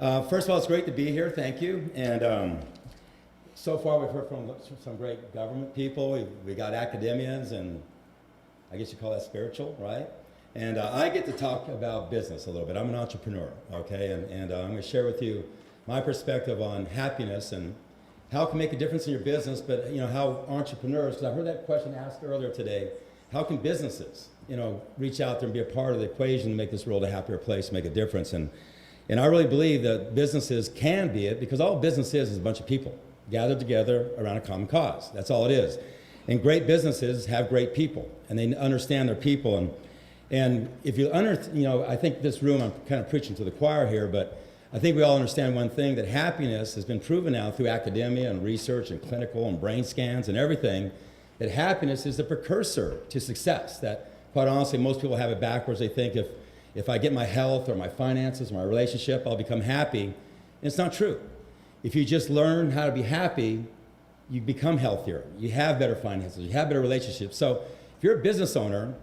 First of all, it's great to be here. Thank you. And so far, we've heard from some great government people. We got academians, and I guess you call that spiritual, right? And I get to talk about business a little bit. I'm an entrepreneur, okay? And I'm going to share with you my perspective on happiness and how it can make a difference in your business, but how entrepreneurs, because I heard that question asked earlier today, how can businesses, reach out there and be a part of the equation to make this world a happier place, make a difference? And I really believe that businesses can be it, because all business is a bunch of people gathered together around a common cause. That's all it is. And great businesses have great people, and they understand their people. And if you I think this room, I'm kind of preaching to the choir here, but I think we all understand one thing, that happiness has been proven now through academia and research and clinical and brain scans and everything, that happiness is the precursor to success. That, quite honestly, most people have it backwards. They think if I get my health or my finances or my relationship, I'll become happy. And it's not true. If you just learn how to be happy, you become healthier. You have better finances. You have better relationships. So if you're a business owner,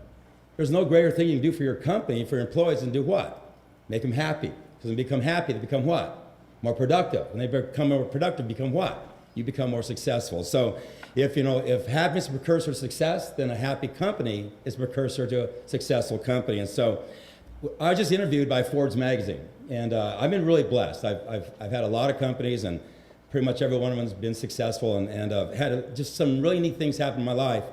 there's no greater thing you can do for your company, for your employees, than do what? Make them happy. Because when they become happy, they become what? More productive. When they become more productive, become what? You become more successful. So if happiness is a precursor to success, then a happy company is a precursor to a successful company. And so I was just interviewed by Forbes magazine, and I've been really blessed. I've had a lot of companies, and pretty much every one of them has been successful, and had just some really neat things happen in my life.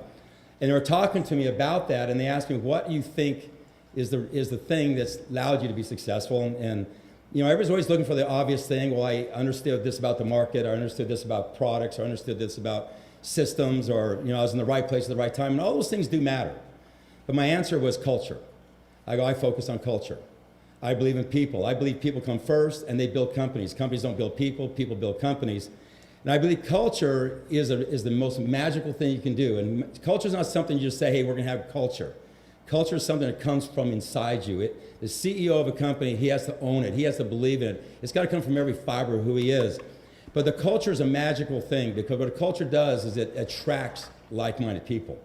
And they were talking to me about that, and they asked me, what do you think is the thing that's allowed you to be successful? And everybody's always looking for the obvious thing. Well, I understood this about the market, I understood this about products, I understood this about systems, or I was in the right place at the right time, and all those things do matter. But my answer was culture. I focus on culture. I believe in people. I believe people come first, and they build companies. Companies don't build people, people build companies. And I believe culture is the most magical thing you can do. And culture is not something you just say, hey, we're going to have culture. Culture is something that comes from inside you. The CEO of a company, he has to own it. He has to believe in it. It's got to come from every fiber of who he is. But the culture is a magical thing, because what a culture does is it attracts like-minded people.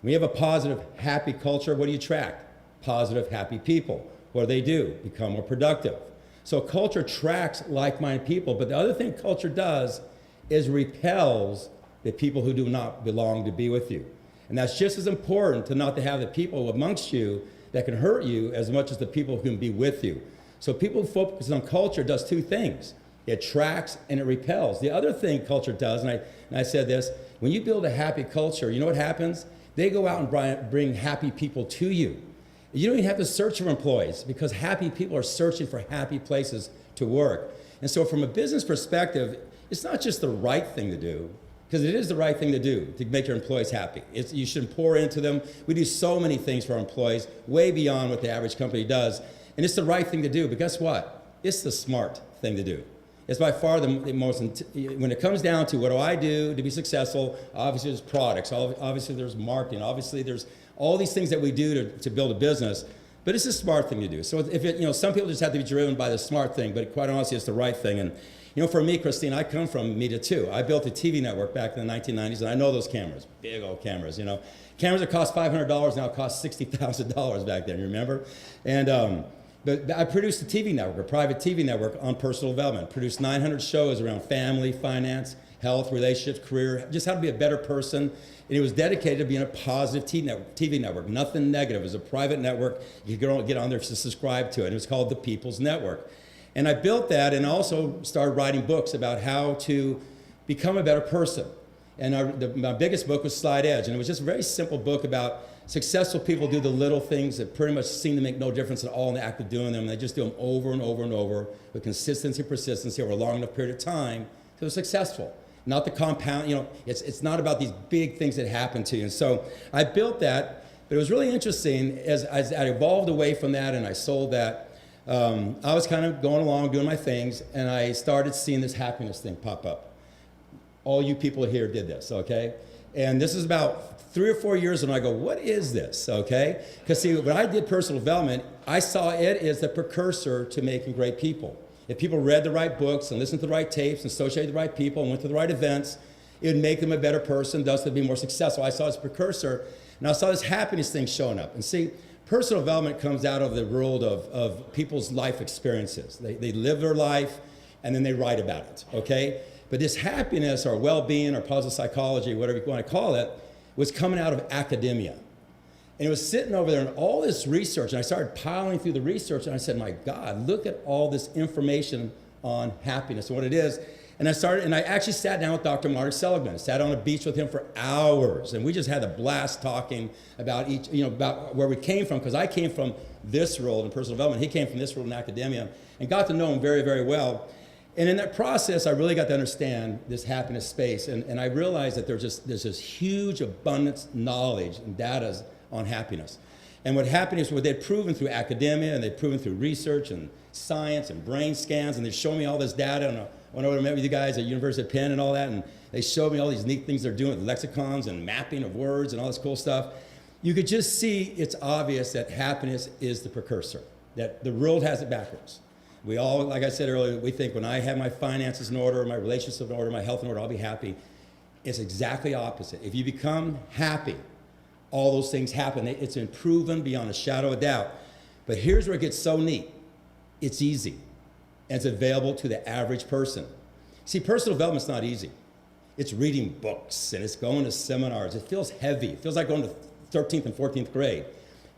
When you have a positive, happy culture, what do you attract? Positive, happy people. What do? Become more productive. So culture attracts like-minded people, but the other thing culture does is repels the people who do not belong to be with you. And that's just as important to not to have the people amongst you that can hurt you as much as the people who can be with you. So people who focus on culture does two things. It attracts and it repels. The other thing culture does, and I said this, when you build a happy culture, you know what happens? They go out and bring happy people to you. You don't even have to search for employees, because happy people are searching for happy places to work. And so from a business perspective, it's not just the right thing to do, because it is the right thing to do to make your employees happy. You should pour into them. We do so many things for our employees, way beyond what the average company does. And it's the right thing to do, but guess what? It's the smart thing to do. It's by far the most, when it comes down to what do I do to be successful, obviously there's products, obviously there's marketing, obviously there's all these things that we do to build a business, but it's a smart thing to do. So if some people just have to be driven by the smart thing, but quite honestly, it's the right thing. And for me, Christine, I come from media too. I built a TV network back in the 1990s, and I know those cameras, big old cameras, Cameras that cost $500 now cost $60,000 back then, you remember? And but I produced a TV network, a private TV network on personal development, produced 900 shows around family, finance, health, relationships, career, just how to be a better person. And it was dedicated to being a positive TV network, nothing negative. It was a private network. You could get on there to subscribe to it. It was called the People's Network. And I built that, and also started writing books about how to become a better person. And my biggest book was Slide Edge, and it was just a very simple book about successful people do the little things that pretty much seem to make no difference at all in the act of doing them. They just do them over and over and over with consistency and persistency over a long enough period of time to be successful. Not the compound, it's not about these big things that happen to you. And so I built that, but it was really interesting as I evolved away from that and I sold that. I was kind of going along doing my things, and I started seeing this happiness thing pop up. All you people here did this, okay? And this is about 3 or 4 years, and I go, what is this, okay? Because see, when I did personal development, I saw it as the precursor to making great people. If people read the right books and listened to the right tapes and associated with the right people and went to the right events, it would make them a better person, thus they'd be more successful. I saw it as a precursor, and I saw this happiness thing showing up. And see, personal development comes out of the world of people's life experiences. They live their life, and then they write about it, okay? But this happiness or well-being or positive psychology, whatever you want to call it, was coming out of academia. And it was sitting over there and all this research, and I started piling through the research, and I said, my God, look at all this information on happiness and what it is. And I actually sat down with Dr. Mark Seligman, sat on a beach with him for hours, and we just had a blast talking about about where we came from, because I came from this world in personal development, he came from this world in academia, and got to know him very, very well. And in that process, I really got to understand this happiness space, and I realized that there's this huge abundance knowledge and data on happiness. And what they'd proven through academia, and they'd proven through research and science and brain scans, and they showed me all this data, and when I met with you guys at University of Penn and all that, and they showed me all these neat things they're doing with lexicons and mapping of words and all this cool stuff, you could just see it's obvious that happiness is the precursor, that the world has it backwards. We all, like I said earlier, we think when I have my finances in order, my relationships in order, my health in order, I'll be happy. It's exactly opposite. If you become happy, all those things happen. It's been proven beyond a shadow of doubt. But here's where it gets so neat. It's easy, and it's available to the average person. See, personal development's not easy. It's reading books, and it's going to seminars. It feels heavy. It feels like going to 13th and 14th grade.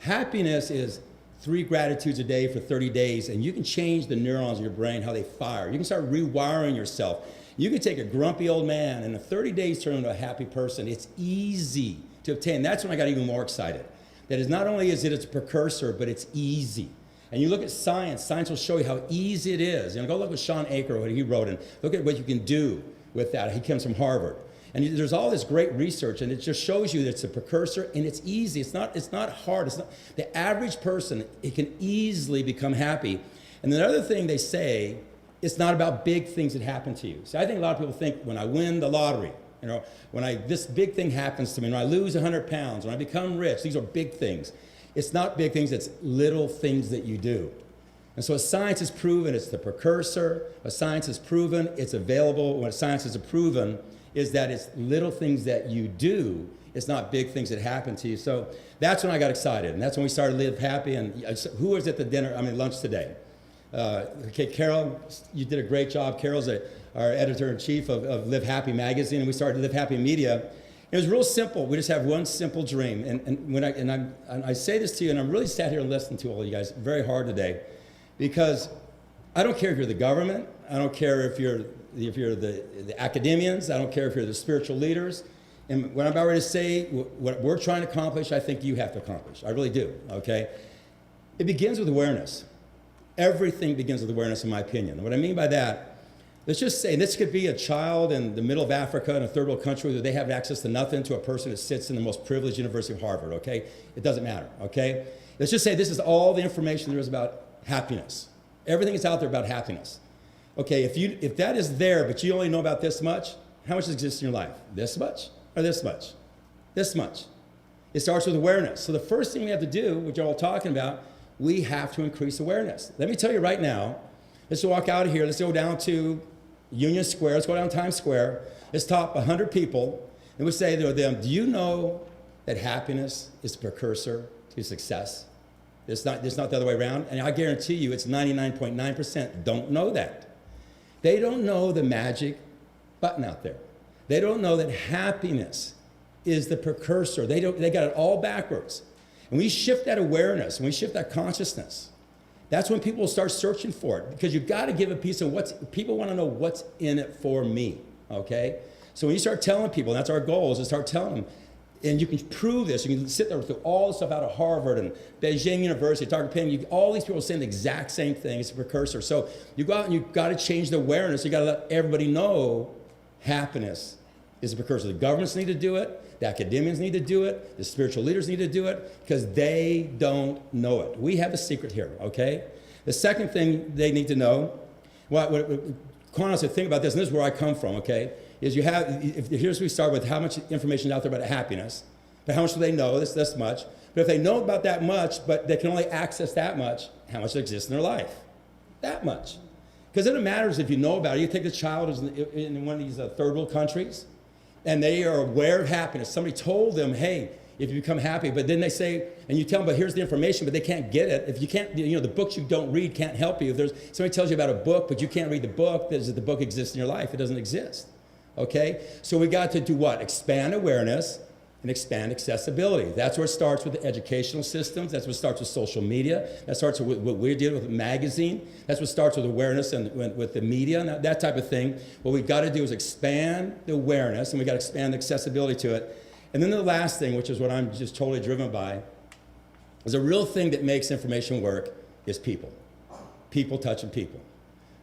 Happiness is 3 gratitudes a day for 30 days, and you can change the neurons in your brain, how they fire. You can start rewiring yourself. You can take a grumpy old man, and in 30 days turn into a happy person. It's easy to obtain. That's when I got even more excited. That is, not only is it's a precursor, but it's easy. And you look at science will show you how easy it is. Go look at Sean Aker, what he wrote, and look at what you can do with that. He comes from Harvard. And there's all this great research, and it just shows you that it's a precursor, and it's easy. It's not hard. The average person, it can easily become happy. And the other thing they say, it's not about big things that happen to you. So I think a lot of people think, when I win the lottery, when this big thing happens to me, when I lose 100 pounds, when I become rich, these are big things. It's not big things, it's little things that you do. And so science has proven it's the precursor. What science has proven, it's available. What science has proven is that it's little things that you do. It's not big things that happen to you. So that's when I got excited, and that's when we started Live Happy. And who was at the lunch today? Okay, Carol, you did a great job. Carol's our editor-in-chief of Live Happy magazine, and we started Live Happy Media. It was real simple. We just have one simple dream. And I say this to you, and I'm really sat here and listening to all you guys very hard today, because I don't care if you're the government. I don't care if you're the academians. I don't care if you're the spiritual leaders. And what I'm about ready to say, what we're trying to accomplish, I think you have to accomplish. I really do, okay? It begins with awareness. Everything begins with awareness, in my opinion. And what I mean by that, let's just say this could be a child in the middle of Africa in a third world country where they have access to nothing, to a person that sits in the most privileged University of Harvard, okay? It doesn't matter, okay? Let's just say this is all the information there is about happiness. Everything is out there about happiness. Okay, if that is there, but you only know about this much, how much exists in your life? This much or this much? This much. It starts with awareness. So the first thing we have to do, which you're all talking about, we have to increase awareness. Let me tell you right now, let's walk out of here, let's go down to Union Square, let's go down Times Square, let's top 100 people, and we say to them, do you know that happiness is the precursor to success? It's not the other way around, and I guarantee you it's 99.9% don't know that. They don't know the magic button out there. They don't know that happiness is the precursor. They got it all backwards. And we shift that awareness, and we shift that consciousness, that's when people will start searching for it, because you've got to give a piece of people want to know what's in it for me, okay? So when you start telling people, and that's our goal, is to start telling them, and you can prove this, you can sit there through all the stuff out of Harvard and Beijing University, Dr. Penn, all these people are saying the exact same thing, it's a precursor. So you go out and you've got to change the awareness, you got to let everybody know happiness is a precursor. The governments need to do it, the academians need to do it, the spiritual leaders need to do it, because they don't know it. We have a secret here, okay? The second thing they need to know, quite honestly, think about this, and this is where I come from, okay, is here's where we start with how much information is out there about happiness, but how much do they know? This much. But if they know about that much, but they can only access that much, how much exists in their life? That much. Because it matters if you know about it. You take the child who's in one of these third world countries, and they are aware of happiness. Somebody told them, hey, if you become happy. But then they say, and you tell them, but here's the information, but they can't get it. If you can't, the books you don't read can't help you. If there's somebody tells you about a book, but you can't read the book, does the book exist in your life? It doesn't exist. Okay? So we got to do what? Expand awareness and expand accessibility. That's where it starts with the educational systems. That's what starts with social media. That starts with what we're dealing with magazine. That's what starts with awareness and with the media and that type of thing. What we've got to do is expand the awareness, and we've got to expand the accessibility to it. And then the last thing, which is what I'm just totally driven by, is a real thing that makes information work is people. People touching people.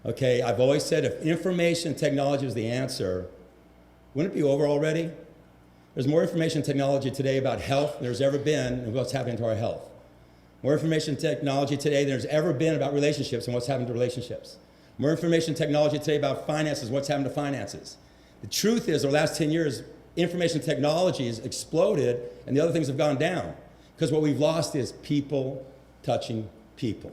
Okay, I've always said if information technology is the answer, wouldn't it be over already? There's more information technology today about health than there's ever been and what's happening to our health. More information technology today than there's ever been about relationships and what's happening to relationships. More information technology today about finances and what's happening to finances. The truth is, over the last 10 years, information technology has exploded and the other things have gone down. Because what we've lost is people touching people.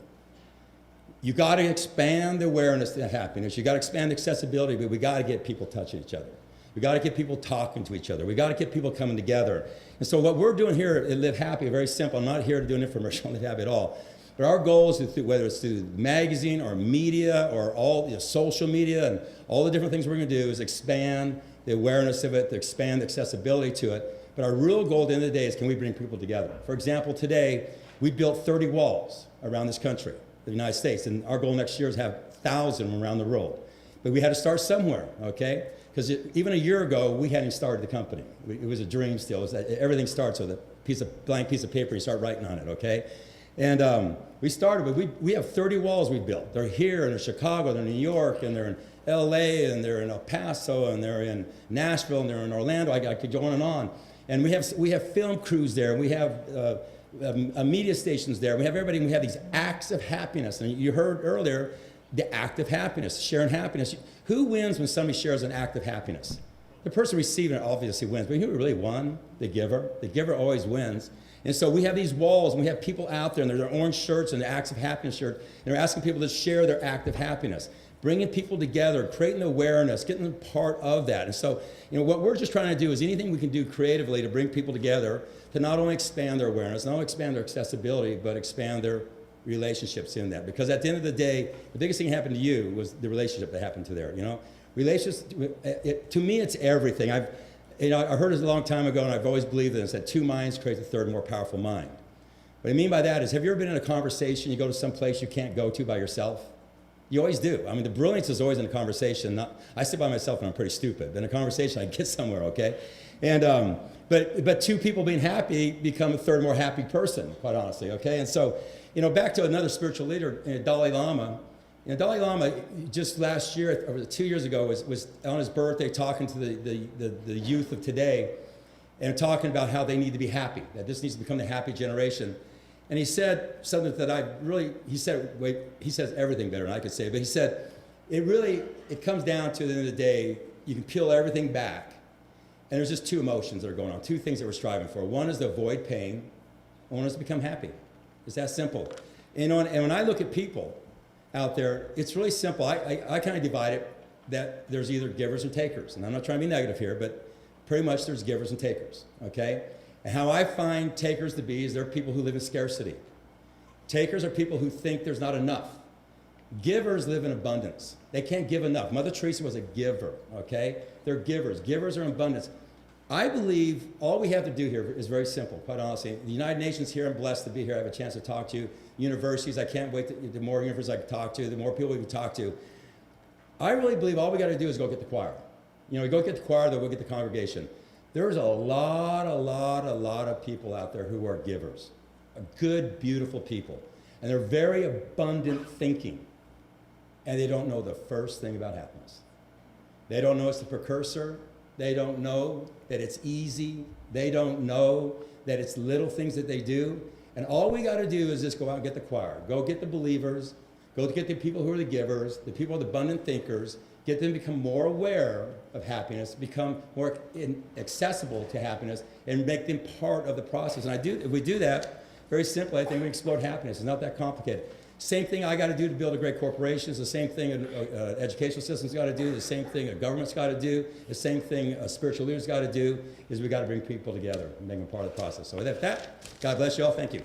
You got to expand the awareness to happiness. You got to expand accessibility, but we got to get people touching each other. We got to get people talking to each other. We got to get people coming together. And so what we're doing here at Live Happy, very simple. I'm not here to do an infomercial on Live Happy at all. But our goal is, whether it's through magazine or media or all social media and all the different things we're going to do, is expand the awareness of it, to expand accessibility to it. But our real goal at the end of the day is, can we bring people together? For example, today, we built 30 walls around this country, the United States. And our goal next year is to have 1,000 around the world. But we had to start somewhere, okay? Because even a year ago, we hadn't started the company. It was a dream still. Everything starts with a blank piece of paper, you start writing on it, okay? And we started, but we have 30 walls we built. They're here, and they're in Chicago, they're in New York, and they're in LA, and they're in El Paso, and they're in Nashville, and they're in Orlando. I could go on and on. And we have film crews there, and we have media stations there. We have everybody, and we have these acts of happiness. And you heard earlier, the act of happiness, sharing happiness. Who wins when somebody shares an act of happiness? The person receiving it obviously wins, but who really won? The giver. The giver always wins. And so we have these walls, and we have people out there, and they're orange shirts and the acts of happiness shirt, and they're asking people to share their act of happiness, bringing people together, creating awareness, getting them part of that. And so, what we're just trying to do is anything we can do creatively to bring people together to not only expand their awareness, not only expand their accessibility, but expand their relationships in that. Because at the end of the day, the biggest thing that happened to you was the relationship that happened to there. Relationships, to me, it's everything. I heard it a long time ago, and I've always believed this, that two minds create the third more powerful mind. What I mean by that is, have you ever been in a conversation, you go to some place you can't go to by yourself? You always do. I mean, the brilliance is always in a conversation. I sit by myself and I'm pretty stupid. But in a conversation, I get somewhere, okay? And but two people being happy become a third more happy person, quite honestly, okay? And so, back to another spiritual leader, Dalai Lama. Dalai Lama just last year, or 2 years ago, was on his birthday talking to the youth of today, and talking about how they need to be happy, that this needs to become the happy generation. And he said something that he says everything better than I could say, but he said, it comes down to the end of the day, you can peel everything back, and there's just two emotions that are going on, two things that we're striving for. One is to avoid pain, and one is to become happy. It's that simple. And when I look at people out there, it's really simple. I kind of divide it that there's either givers and takers. And I'm not trying to be negative here, but pretty much there's givers and takers, okay? And how I find takers to be is they're people who live in scarcity. Takers are people who think there's not enough. Givers live in abundance. They can't give enough. Mother Teresa was a giver, okay? They're givers. Givers are in abundance. I believe all we have to do here is very simple, quite honestly. The United Nations here, I'm blessed to be here. I have a chance to talk to universities. I can't wait. The more universities I can talk to, the more people we can talk to. I really believe all we got to do is go get the choir. We go get the choir, then we'll get the congregation. There's a lot of people out there who are givers, good, beautiful people. And they're very abundant thinking. And they don't know the first thing about happiness. They don't know it's the precursor. They don't know that it's easy. They don't know that it's little things that they do. And all we got to do is just go out and get the choir. Go get the believers. Go get the people who are the givers, the people who are the abundant thinkers. Get them to become more aware of happiness, become more accessible to happiness, and make them part of the process. And if we do that, very simply, I think we explode happiness. It's not that complicated. Same thing I got to do to build a great corporation is the same thing an educational system's got to do, the same thing a government's got to do, the same thing a spiritual leader's got to do, is we got to bring people together and make them part of the process. So with that, God bless you all. Thank you.